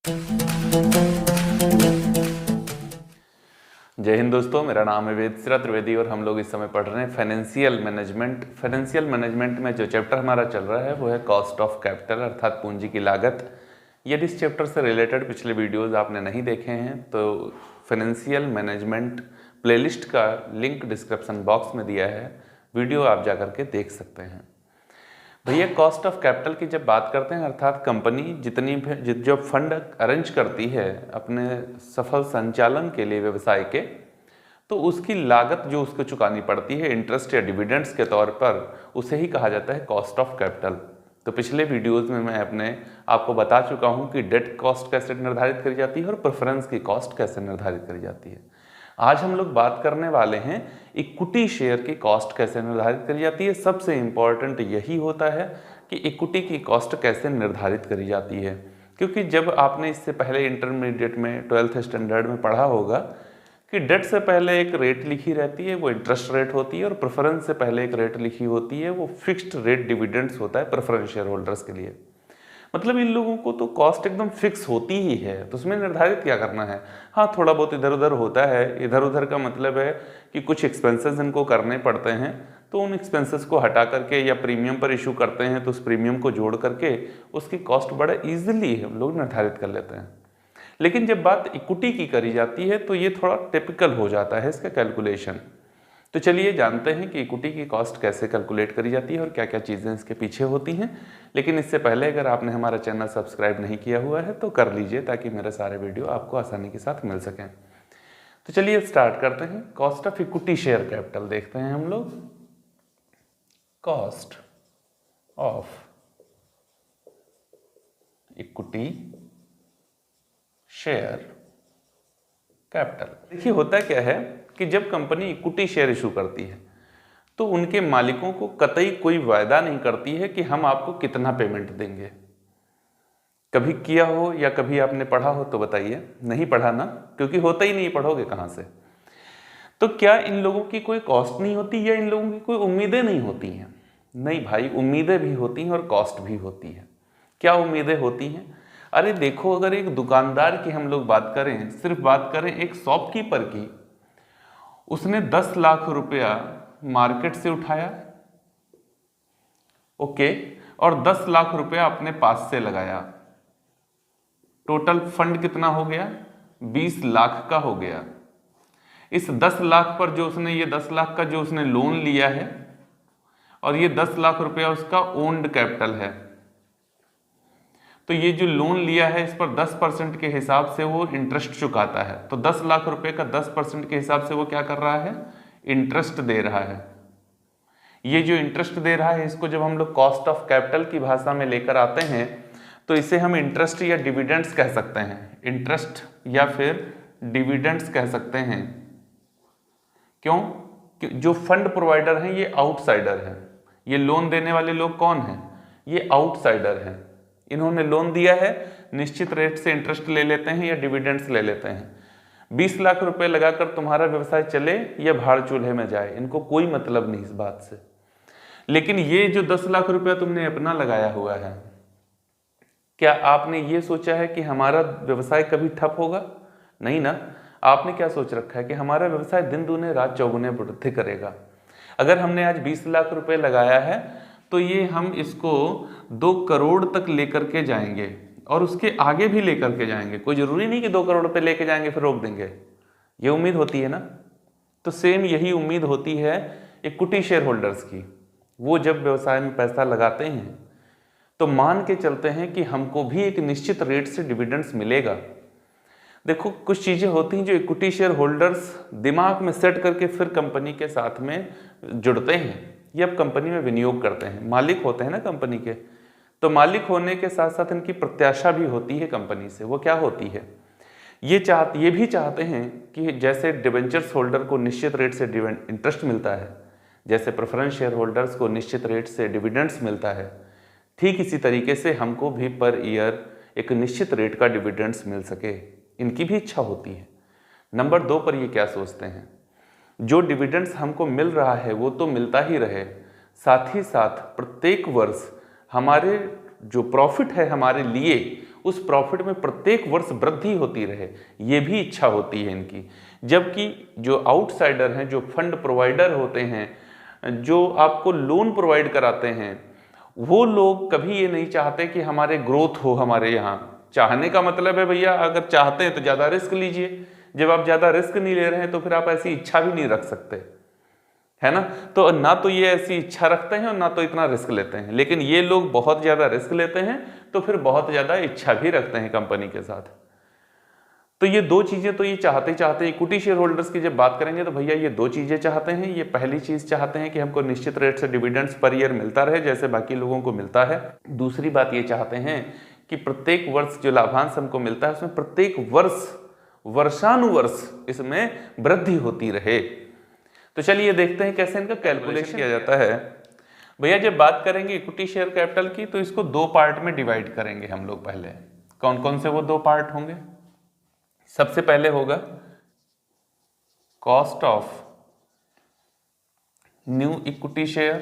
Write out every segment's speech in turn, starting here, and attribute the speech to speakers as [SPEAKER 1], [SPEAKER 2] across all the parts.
[SPEAKER 1] जय हिंद दोस्तों, मेरा नाम है वेदश्री त्रिवेदी और हम लोग इस समय पढ़ रहे हैं फाइनेंशियल मैनेजमेंट। फाइनेंशियल मैनेजमेंट में जो चैप्टर हमारा चल रहा है वो है कॉस्ट ऑफ कैपिटल अर्थात पूंजी की लागत। यदि इस चैप्टर से रिलेटेड पिछले वीडियोस आपने नहीं देखे हैं तो फाइनेंशियल मैनेजमेंट प्लेलिस्ट का लिंक डिस्क्रिप्शन बॉक्स में दिया है, वीडियो आप जा करके देख सकते हैं। भैया, कॉस्ट ऑफ कैपिटल की जब बात करते हैं अर्थात कंपनी जितनी भी जो फंड अरेंज करती है अपने सफल संचालन के लिए व्यवसाय के, तो उसकी लागत जो उसको चुकानी पड़ती है इंटरेस्ट या डिविडेंड्स के तौर पर, उसे ही कहा जाता है कॉस्ट ऑफ कैपिटल। तो पिछले वीडियोस में मैं आपको बता चुका हूं कि डेट कॉस्ट कैसे निर्धारित करी जाती है और प्रेफरेंस की कॉस्ट कैसे निर्धारित करी जाती है। आज हम लोग बात करने वाले हैं इक्विटी शेयर की कॉस्ट कैसे निर्धारित करी जाती है। सबसे इंपॉर्टेंट यही होता है कि इक्विटी की कॉस्ट कैसे निर्धारित करी जाती है, क्योंकि जब आपने इससे पहले इंटरमीडिएट में 12th स्टैंडर्ड में पढ़ा होगा कि डेट से पहले एक रेट लिखी रहती है, वो इंटरेस्ट रेट होती है, और प्रेफरेंस से पहले एक रेट लिखी होती है, वो फिक्स्ड रेट डिविडेंड्स होता है प्रेफरेंस शेयर होल्डर्स के लिए। मतलब इन लोगों को तो कॉस्ट एकदम फिक्स होती ही है, तो उसमें निर्धारित क्या करना है। हाँ, थोड़ा बहुत इधर उधर होता है। इधर उधर का मतलब है कि कुछ एक्सपेंसेस इनको करने पड़ते हैं, तो उन एक्सपेंसेस को हटा करके या प्रीमियम पर इशू करते हैं तो उस प्रीमियम को जोड़ करके उसकी कॉस्ट बड़ा ईजिली हम लोग निर्धारित कर लेते हैं। लेकिन जब बात इक्विटी की करी जाती है तो ये थोड़ा टिपिकल हो जाता है इसका कैलकुलेशन। तो चलिए जानते हैं कि इक्विटी की कॉस्ट कैसे कैलकुलेट करी जाती है और क्या क्या चीज़ें इसके पीछे होती हैं। लेकिन इससे पहले अगर आपने हमारा चैनल सब्सक्राइब नहीं किया हुआ है तो कर लीजिए, ताकि मेरे सारे वीडियो आपको आसानी के साथ मिल सकें। तो चलिए स्टार्ट करते हैं। Cost of equity share capital देखते हैं हम लोग। Cost of equity share capital. देखिए, होता क्या है कि जब कंपनी इक्विटी शेयर इशू करती है तो उनके मालिकों को कतई कोई वायदा नहीं करती है कि हम आपको कितना पेमेंट देंगे। कभी किया हो या कभी आपने पढ़ा हो तो बताइए। नहीं पढ़ा ना, क्योंकि होता ही नहीं, पढ़ोगे कहां से। तो क्या इन लोगों की कोई कॉस्ट नहीं होती या इन लोगों की कोई उम्मीदें नहीं होती हैं? नहीं भाई, उम्मीदें भी होती हैं और कॉस्ट भी होती है। क्या उम्मीदें होती हैं? अरे देखो, अगर एक दुकानदार की हम लोग बात करें, सिर्फ बात करें एक शॉपकीपर की, उसने 10 लाख रुपया मार्केट से उठाया, ओके, और 10 लाख रुपया अपने पास से लगाया। टोटल फंड कितना हो गया? 20 लाख का हो गया। इस 10 लाख पर जो उसने, ये 10 लाख का जो उसने लोन लिया है, और ये 10 लाख रुपया उसका ओन्ड कैपिटल है। तो ये जो लोन लिया है इस पर 10% के हिसाब से वो इंटरेस्ट चुकाता है। तो 10 लाख रुपए का 10% के हिसाब से वो क्या कर रहा है? इंटरेस्ट दे रहा है। ये जो इंटरेस्ट दे रहा है, इसको जब हम लोग कॉस्ट ऑफ कैपिटल की भाषा में लेकर आते हैं तो इसे हम इंटरेस्ट या डिविडेंड्स कह सकते हैं। इंटरेस्ट या फिर डिविडेंड्स कह सकते हैं। क्यों? जो फंड प्रोवाइडर हैं ये आउटसाइडर हैं। ये लोन देने वाले लोग कौन हैं? ये आउटसाइडर हैं। इन्होंने लोन दिया है, निश्चित रेट से इंटरेस्ट ले लेते हैं या डिविडेंड्स ले लेते हैं। 20 लाख रुपए लगाकर तुम्हारा व्यवसाय चले या भाड़ चूल्हे में जाए, इनको कोई मतलब नहीं इस बात से। लेकिन ये जो 10 लाख रुपया तुमने अपना लगाया हुआ है, क्या आपने ये सोचा है कि हमारा व्यवसाय कभी ठप होगा? नहीं ना। आपने क्या सोच रखा है कि हमारा व्यवसाय दिन दूने रात चौगुने वृद्धि करेगा। अगर हमने आज 20 लाख रुपए लगाया है तो ये हम इसको 2 करोड़ तक लेकर के जाएंगे और उसके आगे भी लेकर के जाएंगे। कोई जरूरी नहीं कि 2 करोड़ पे लेके जाएंगे फिर रोक देंगे। ये उम्मीद होती है ना। तो सेम यही उम्मीद होती है इक्विटी शेयर होल्डर्स की। वो जब व्यवसाय में पैसा लगाते हैं तो मान के चलते हैं कि हमको भी एक निश्चित रेट से डिविडेंड्स मिलेगा। देखो, कुछ चीजें होती हैं जो इक्विटी शेयर होल्डर्स दिमाग में सेट करके फिर कंपनी के साथ में जुड़ते हैं। ये अब कंपनी में विनियोग करते हैं, मालिक होते हैं ना कंपनी के। तो मालिक होने के साथ साथ इनकी प्रत्याशा भी होती है कंपनी से। वो क्या होती है? ये भी चाहते हैं कि जैसे डिबेंचर्स होल्डर को निश्चित रेट से इंटरेस्ट मिलता है, जैसे प्रेफरेंस शेयर होल्डर्स को निश्चित रेट से डिविडेंड्स मिलता है, ठीक इसी तरीके से हमको भी पर ईयर एक निश्चित रेट का डिविडेंड्स मिल सके, इनकी भी इच्छा होती है। नंबर 2 पर ये क्या सोचते हैं? जो डिविडेंड्स हमको मिल रहा है वो तो मिलता ही रहे, साथ ही साथ प्रत्येक वर्ष हमारे जो प्रॉफिट है हमारे लिए उस प्रॉफिट में प्रत्येक वर्ष वृद्धि होती रहे, ये भी इच्छा होती है इनकी। जबकि जो आउटसाइडर हैं, जो फंड प्रोवाइडर होते हैं, जो आपको लोन प्रोवाइड कराते हैं, वो लोग कभी ये नहीं चाहते कि हमारे ग्रोथ हो हमारे यहाँ। चाहने का मतलब है भैया, अगर चाहते हैं तो ज़्यादा रिस्क लीजिए, जब आप ज़्यादा रिस्क नहीं ले रहे हैं तो फिर आप ऐसी इच्छा भी नहीं रख सकते, है ना। तो ना तो ये ऐसी इच्छा रखते हैं और ना तो इतना रिस्क लेते हैं, लेकिन ये लोग बहुत ज़्यादा रिस्क लेते हैं तो फिर बहुत ज़्यादा इच्छा भी रखते हैं कंपनी के साथ। तो ये दो चीज़ें तो ये चाहते हैं। इक्विटी शेयर होल्डर्स की जब बात करेंगे तो भैया ये दो चीज़ें चाहते हैं। ये पहली चीज़ चाहते हैं कि हमको निश्चित रेट से डिविडेंड्स पर ईयर मिलता रहे जैसे बाकी लोगों को मिलता है। दूसरी बात ये चाहते हैं कि प्रत्येक वर्ष जो लाभांश हमको मिलता है उसमें प्रत्येक वर्ष वर्षानुवर्ष इसमें वृद्धि होती रहे। तो चलिए देखते हैं कैसे इनका कैलकुलेशन किया जाता है। भैया जब बात करेंगे इक्विटी शेयर कैपिटल की तो इसको दो पार्ट में डिवाइड करेंगे हम लोग। पहले कौन कौन से वो दो पार्ट होंगे? सबसे पहले होगा cost of new equity share,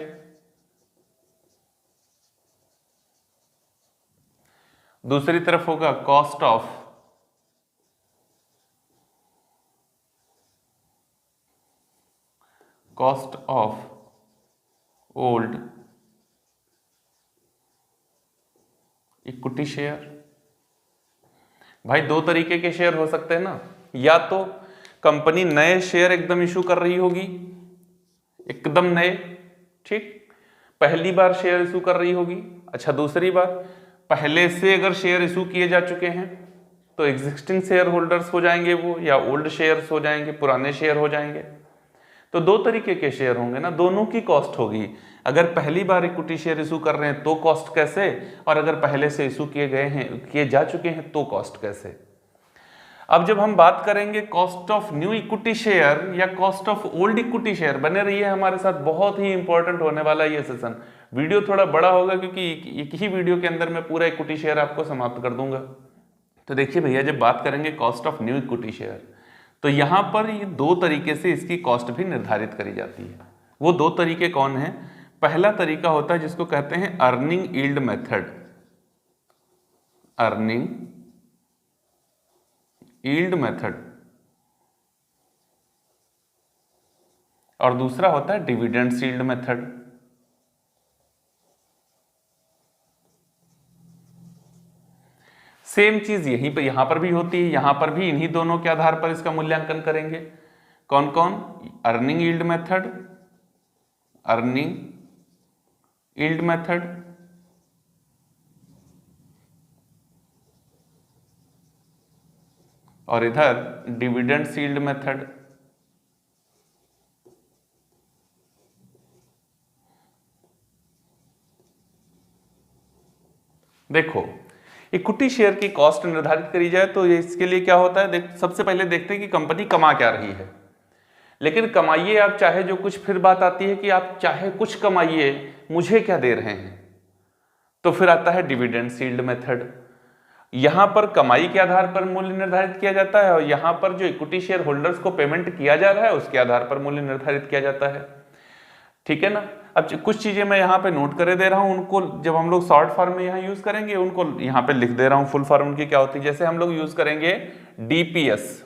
[SPEAKER 1] दूसरी तरफ होगा cost of old equity share. भाई दो तरीके के शेयर हो सकते हैं ना, या तो कंपनी नए शेयर एकदम इशू कर रही होगी, एकदम नए, ठीक, पहली बार शेयर इशू कर रही होगी। अच्छा, दूसरी बार पहले से अगर शेयर इशू किए जा चुके हैं तो एग्जिस्टिंग शेयर होल्डर्स हो जाएंगे वो, या ओल्ड शेयर्स हो जाएंगे, पुराने शेयर हो जाएंगे। तो दो तरीके के शेयर होंगे ना, दोनों की कॉस्ट होगी। अगर पहली बार इक्विटी शेयर इशू कर रहे हैं तो कॉस्ट कैसे, और अगर पहले से इशू किए जा चुके हैं तो कॉस्ट कैसे। अब जब हम बात करेंगे cost of new equity share या cost of old equity share, बने रहिए हमारे साथ, बहुत ही इंपॉर्टेंट होने वाला ये सेशन। वीडियो थोड़ा बड़ा होगा क्योंकि एक ही वीडियो के अंदर मैं पूरा इक्विटी शेयर आपको समाप्त कर दूंगा। तो देखिए भैया, जब बात करेंगे cost of new equity share तो यहां पर ये दो तरीके से इसकी कॉस्ट भी निर्धारित करी जाती है। वो दो तरीके कौन है? पहला तरीका होता है जिसको कहते हैं earning yield method, earning yield method, और दूसरा होता है डिविडेंड यील्ड मेथड। सेम चीज यहीं पर यहां पर भी होती है, यहां पर भी इन्हीं दोनों के आधार पर इसका मूल्यांकन करेंगे। कौन कौन? Earning yield method, earning yield method, और इधर डिविडेंड यील्ड मेथड। देखो, इक्विटी शेयर की कॉस्ट निर्धारित करी जाए तो इसके लिए क्या होता है, सबसे पहले देखते हैं कि कंपनी कमा क्या रही है। लेकिन कमाइए आप चाहे जो कुछ, फिर बात आती है कि आप चाहे कुछ कमाइए, मुझे क्या दे रहे हैं, तो फिर आता है डिविडेंड यील्ड मेथड। यहां पर कमाई के आधार पर मूल्य निर्धारित किया जाता है और यहां पर जो इक्विटी शेयर होल्डर्स को पेमेंट किया जा रहा है उसके आधार पर मूल्य निर्धारित किया जाता है। ठीक है ना। अब कुछ चीजें मैं यहाँ पे नोट करे दे रहा हूँ, उनको जब हम लोग शॉर्ट फॉर्म में यहाँ यूज करेंगे उनको यहाँ पे लिख दे रहा हूँ फुल फॉर्म उनकी क्या होती है। जैसे हम लोग यूज करेंगे डीपीएस,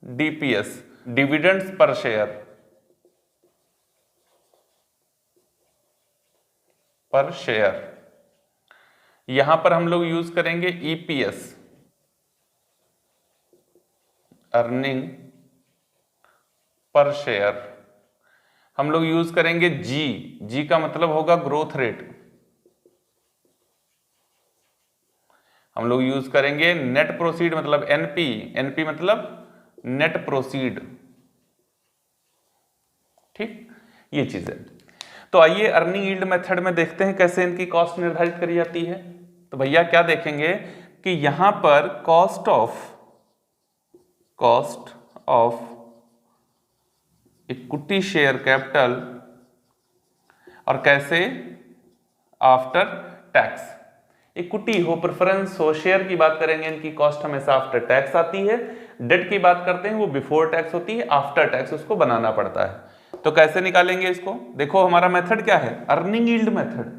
[SPEAKER 1] डीपीएस डिविडेंड्स पर शेयर, पर शेयर। यहां पर हम लोग यूज करेंगे ईपीएस, अर्निंग पर शेयर। हम लोग यूज करेंगे जी, जी का मतलब होगा ग्रोथ रेट। हम लोग यूज करेंगे नेट प्रोसीड मतलब एनपी, एनपी मतलब नेट प्रोसीड। ठीक, ये चीज है। तो आइए अर्निंग यील्ड मेथड में देखते हैं कैसे इनकी कॉस्ट निर्धारित करी जाती है। तो भैया क्या देखेंगे कि यहां पर cost of equity share capital, और कैसे, आफ्टर टैक्स। इक्विटी हो, प्रेफरेंस हो, शेयर की बात करेंगे, इनकी कॉस्ट हमेशा आफ्टर टैक्स आती है। डेट की बात करते हैं वो बिफोर टैक्स होती है, आफ्टर टैक्स उसको बनाना पड़ता है। तो कैसे निकालेंगे इसको? देखो हमारा मेथड क्या है, अर्निंग यील्ड मेथड।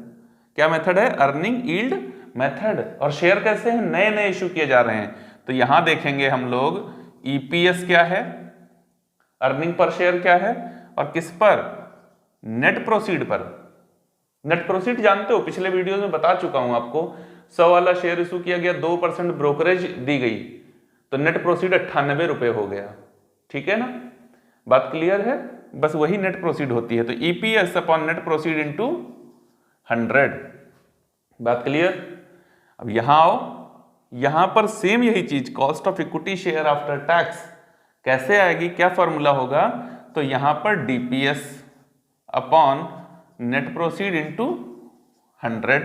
[SPEAKER 1] क्या मेथड है? अर्निंग यील्ड मेथड, और शेयर कैसे हैं, नए नए इशू किए जा रहे हैं। तो यहां देखेंगे हम लोग ईपीएस क्या है, अर्निंग पर शेयर क्या है, और किस पर, नेट प्रोसीड पर। नेट प्रोसीड जानते हो, पिछले वीडियो में बता चुका हूं आपको, 100 वाला शेयर इशू किया गया, 2% ब्रोकरेज दी गई, तो नेट प्रोसीड 98 रुपए हो गया। ठीक है ना, बात क्लियर है, बस वही नेट प्रोसीड होती है। तो EPS upon net proceed into 100, बात क्लियर। अब यहां आओ, यहां पर सेम यही चीज, cost of equity share after tax कैसे आएगी, क्या फॉर्मूला होगा, तो यहां पर DPS upon net proceed into 100,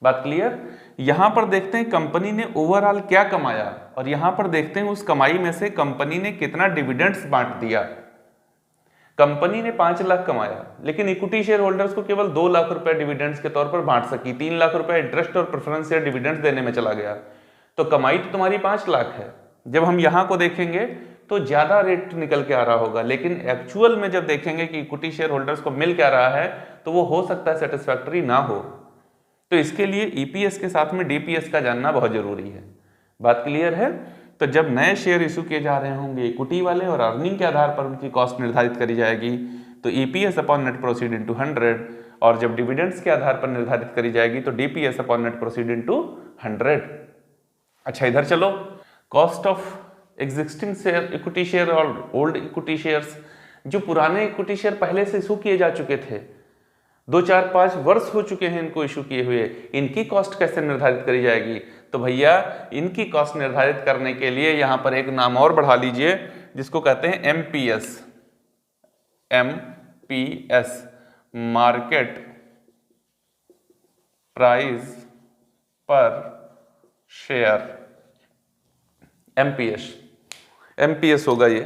[SPEAKER 1] बात क्लियर। यहां पर देखते हैं कंपनी ने ओवरऑल क्या कमाया, और यहां पर देखते हैं उस कमाई में से कंपनी ने कितना डिविडेंड्स बांट दिया। कंपनी ने 5 लाख कमाया, लेकिन इक्विटी शेयर होल्डर्स को केवल 2 लाख रुपए डिविडेंड्स के तौर पर बांट सकी, 3 लाख रुपए इंटरेस्ट और प्रेफरेंस शेयर डिविडेंड्स देने में चला गया, तो कमाई तो तुम्हारी 5 लाख है। जब हम यहां को देखेंगे तो ज्यादा रेट निकल के आ रहा होगा, लेकिन एक्चुअल में जब देखेंगे कि इक्विटी शेयर होल्डर्स को मिल क्या रहा है, तो वो हो सकता है सेटिस्फैक्टरी ना हो। तो इसके लिए ईपीएस के साथ में डीपीएस का जानना बहुत जरूरी है, बात क्लियर है। तो जब नए शेयर इशू किए जा रहे होंगे इक्विटी वाले, और अर्निंग के आधार पर उनकी कॉस्ट निर्धारित करी जाएगी, तो EPS upon net proceed into 100, और जब डिविडेंड्स के आधार पर निर्धारित करी जाएगी तो DPS upon net proceed into 100। अच्छा इधर चलो, cost of existing share, equity share और ओल्ड इक्विटी शेयर्स, जो पुराने इक्विटी शेयर पहले से इशू किए जा चुके थे, 2, 4, 5 वर्ष हो चुके हैं इनको इशू किए हुए, इनकी कॉस्ट कैसे निर्धारित करी जाएगी, तो भैया इनकी कॉस्ट निर्धारित करने के लिए यहां पर एक नाम और बढ़ा लीजिए, जिसको कहते हैं एमपीएस, एमपीएस, मार्केट प्राइस पर शेयर, एमपीएस होगा ये।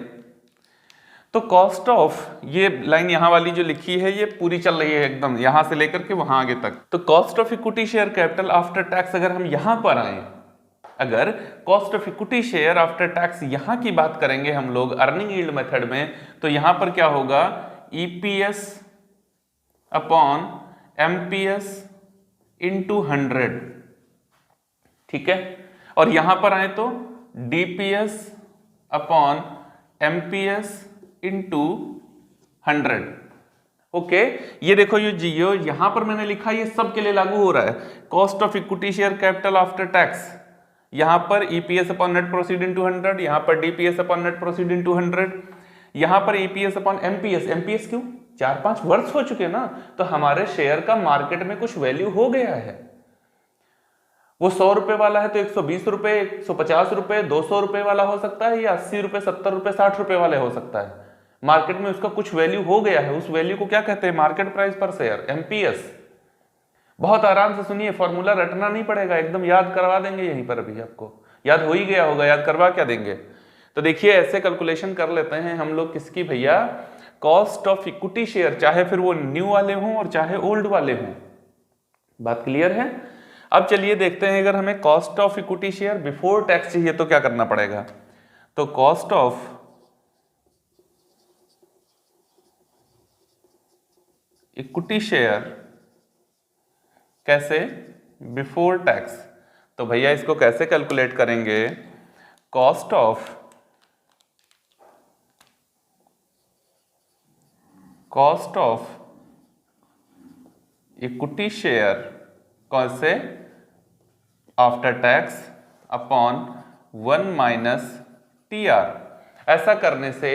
[SPEAKER 1] तो कॉस्ट ऑफ, ये लाइन यहां वाली जो लिखी है ये पूरी चल रही है एकदम, यहां से लेकर के वहां आगे तक। तो cost of equity share capital after tax, अगर हम यहां पर आए, अगर cost of equity share after tax यहां की बात करेंगे हम लोग अर्निंग यील्ड मेथड में, तो यहां पर क्या होगा, ईपीएस अपॉन एमपीएस इंटू 100, ठीक है। और यहां पर आए तो DPS upon MPS into 100, okay. ये देखो ये जियो यहां पर मैंने लिखा, ये सब के लिए लागू हो रहा है। Cost of equity share capital after tax, यहां पर EPS upon net proceed into 100, यहां पर DPS upon net proceed into 100, यहां पर ईपीएस अपॉन एमपीएस। एमपीएस क्यों, 4-5 वर्ष हो चुके ना, तो हमारे शेयर का मार्केट में कुछ वैल्यू हो गया है। वो 100 रुपए वाला है तो 120 रुपए, 150 रुपए, 200 रुपए वाला हो सकता है, या 80 रुपए, 70 रुपए, 60 रुपए वाले हो सकता है। मार्केट में उसका कुछ वैल्यू हो गया है, उस वैल्यू को क्या कहते हैं, मार्केट प्राइस पर शेयर, एमपीएस। बहुत आराम से सुनिए, फॉर्मूला रटना नहीं पड़ेगा, एकदम याद करवा देंगे यहीं पर, अभी आपको याद हो ही गया होगा, याद करवा क्या देंगे। तो देखिए ऐसे कैलकुलेशन कर लेते हैं हम लोग किसकी भैया, कॉस्ट ऑफ इक्विटी शेयर, चाहे फिर वो न्यू वाले हों और चाहे ओल्ड वाले हों, बात क्लियर है। अब चलिए देखते हैं, अगर हमें cost of equity share before tax चाहिए तो क्या करना पड़ेगा। तो कॉस्ट ऑफ इक्विटी शेयर कैसे, बिफोर टैक्स, तो भैया इसको कैसे कैलकुलेट करेंगे, कॉस्ट ऑफ इक्विटी शेयर कैसे, after tax upon 1 minus TR. ऐसा करने से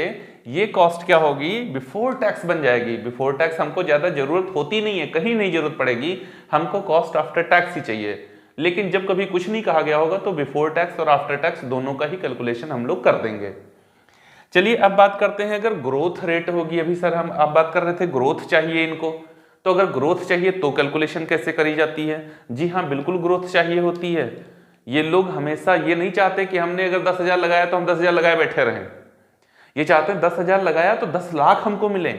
[SPEAKER 1] ये कॉस्ट क्या होगी, बिफोर टैक्स बन जाएगी। बिफोर टैक्स हमको ज्यादा जरूरत होती नहीं है, कहीं नहीं जरूरत पड़ेगी, हमको कॉस्ट आफ्टर टैक्स ही चाहिए। लेकिन जब कभी कुछ नहीं कहा गया होगा तो बिफोर टैक्स और आफ्टर टैक्स दोनों का ही कैलकुलेशन हम लोग कर देंगे। चलिए अब बात करते हैं, अगर ग्रोथ रेट होगी, अभी सर हम आप बात कर रहे थे ग्रोथ चाहिए इनको, तो अगर ग्रोथ चाहिए तो कैलकुलेशन कैसे करी जाती है। जी हाँ, बिल्कुल ग्रोथ चाहिए होती है। ये लोग हमेशा ये नहीं चाहते कि हमने अगर 10,000 लगाया तो हम 10,000 लगाए बैठे रहें, ये चाहते हैं 10,000 लगाया तो 10 लाख हमको मिले,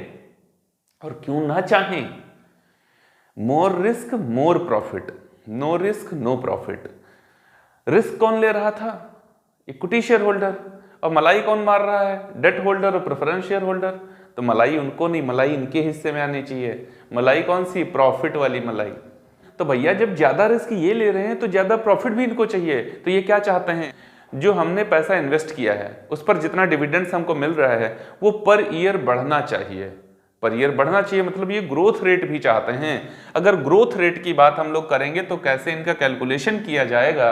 [SPEAKER 1] और क्यों ना चाहें, more risk more profit, no risk no profit. Risk कौन ले रहा था, इक्विटी शेयर होल्डर, और मलाई कौन मार रहा है, डेट होल्डर और प्रेफरेंस शेयर होल्डर। तो मलाई उनको नहीं, मलाई इनके हिस्से में आनी चाहिए। मलाई कौन सी, प्रॉफिट वाली मलाई। तो भैया जब ज्यादा रिस्क ये ले रहे हैं तो ज्यादा प्रॉफिट भी इनको चाहिए। तो ये क्या चाहते हैं, जो हमने पैसा इन्वेस्ट किया है उस पर जितना डिविडेंड्स हमको मिल रहा है वो पर ईयर बढ़ना चाहिए। पर ईयर बढ़ना चाहिए मतलब ये ग्रोथ रेट भी चाहते हैं। अगर ग्रोथ रेट की बात हम लोग करेंगे तो कैसे इनका कैलकुलेशन किया जाएगा,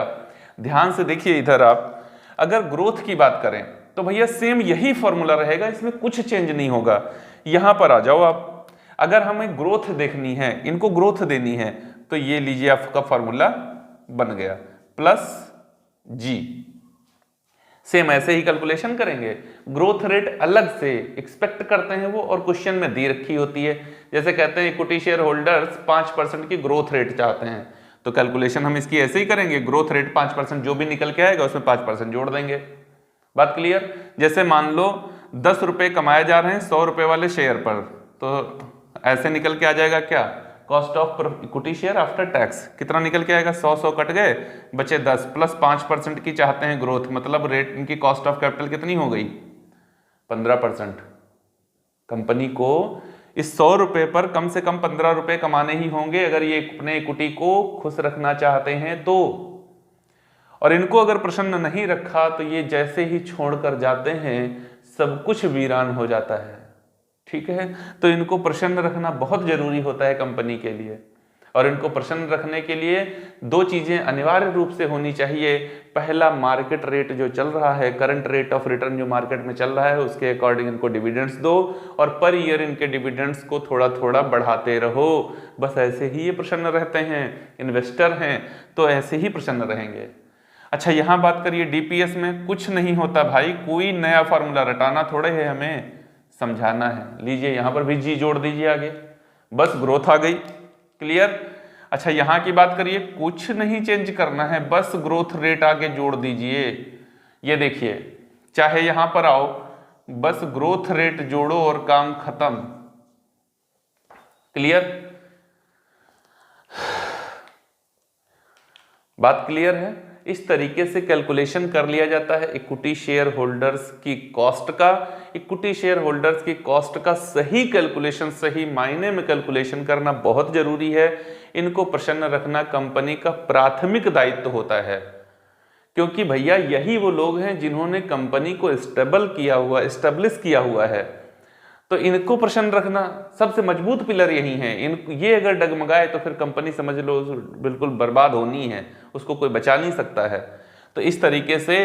[SPEAKER 1] ध्यान से देखिए इधर आप। अगर ग्रोथ की बात करें तो भैया सेम यही फॉर्मूला रहेगा, इसमें कुछ चेंज नहीं होगा। यहां पर आ जाओ आप। अगर हमें ग्रोथ देखनी है, इनको ग्रोथ देनी है, तो ये लीजिए आपका फॉर्मूला बन गया प्लस जी। सेम ऐसे ही कैलकुलेशन करेंगे। ग्रोथ रेट अलग से एक्सपेक्ट करते हैं वो, और क्वेश्चन में दी रखी होती है। जैसे कहते हैं इक्विटी शेयर होल्डर्स 5% की ग्रोथ रेट चाहते हैं, तो कैलकुलेशन हम इसकी ऐसे ही करेंगे। ग्रोथ रेट 5%, जो भी निकल के आएगा उसमें 5% जोड़ देंगे। बात क्लियर। जैसे मान लो 10 रुपए कमाए जा रहे हैं 100 रुपए वाले शेयर पर, तो ऐसे निकल के आ जाएगा क्या, cost of equity share after tax कितना निकल के आएगा, 100 कट गए, बचे 10 प्लस 5% की चाहते हैं ग्रोथ, मतलब रेट इनकी कॉस्ट ऑफ कैपिटल कितनी हो गई, 15%। कंपनी को इस 100 रुपए पर कम से कम 15 रुपए कमाने ही होंगे अगर ये अपने इक्विटी को खुश रखना चाहते हैं तो। और इनको अगर प्रसन्न नहीं रखा तो ये जैसे ही छोड़कर जाते हैं सब कुछ वीरान हो जाता है। ठीक है, तो इनको प्रसन्न रखना बहुत जरूरी होता है कंपनी के लिए। और इनको प्रसन्न रखने के लिए दो चीजें अनिवार्य रूप से होनी चाहिए। पहला, मार्केट रेट जो चल रहा है, करंट रेट ऑफ रिटर्न जो मार्केट में चल रहा है उसके अकॉर्डिंग इनको डिविडेंड्स दो, और पर ईयर इनके डिविडेंड्स को थोड़ा थोड़ा बढ़ाते रहो। बस ऐसे ही ये प्रसन्न रहते हैं। इन्वेस्टर हैं तो ऐसे ही प्रसन्न रहेंगे। अच्छा, यहां बात करिए डीपीएस में। कुछ नहीं होता भाई, कोई नया फॉर्मूला रटाना थोड़े है, हमें समझाना है। लीजिए यहां पर भी जी जोड़ दीजिए आगे, बस ग्रोथ आ गई। क्लियर। अच्छा, यहां की बात करिए, कुछ नहीं चेंज करना है, बस ग्रोथ रेट आगे जोड़ दीजिए। ये देखिए, चाहे यहां पर आओ, बस ग्रोथ रेट जोड़ो और काम खत्म। क्लियर, बात क्लियर है। इस तरीके से कैलकुलेशन कर लिया जाता है इक्विटी शेयर होल्डर्स की कॉस्ट का। इक्विटी शेयर होल्डर्स की कॉस्ट का सही कैलकुलेशन, सही मायने में कैलकुलेशन करना बहुत जरूरी है। इनको प्रसन्न रखना कंपनी का प्राथमिक दायित्व होता है, क्योंकि भैया यही वो लोग हैं जिन्होंने कंपनी को एस्टेब्लिश किया हुआ है। तो इनको प्रसन्न रखना सबसे मजबूत पिलर यही है। ये अगर डगमगाए तो फिर कंपनी समझ लो बिल्कुल बर्बाद होनी है, उसको कोई बचा नहीं सकता है। तो इस तरीके से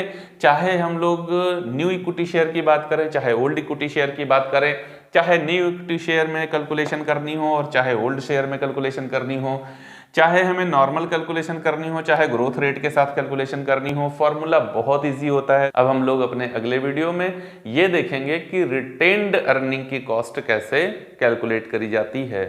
[SPEAKER 1] चाहे हम लोग न्यू इक्विटी शेयर की बात करें, चाहे ओल्ड इक्विटी शेयर की बात करें, चाहे न्यू इक्विटी शेयर में कैलकुलेशन करनी हो और चाहे ओल्ड शेयर में कैलकुलेशन करनी हो, चाहे हमें नॉर्मल कैलकुलेशन करनी हो, चाहे ग्रोथ रेट के साथ कैलकुलेशन करनी हो, फॉर्मूला बहुत इजी होता है। अब हम लोग अपने अगले वीडियो में ये देखेंगे कि रिटेन्ड अर्निंग की कॉस्ट कैसे कैलकुलेट करी जाती है।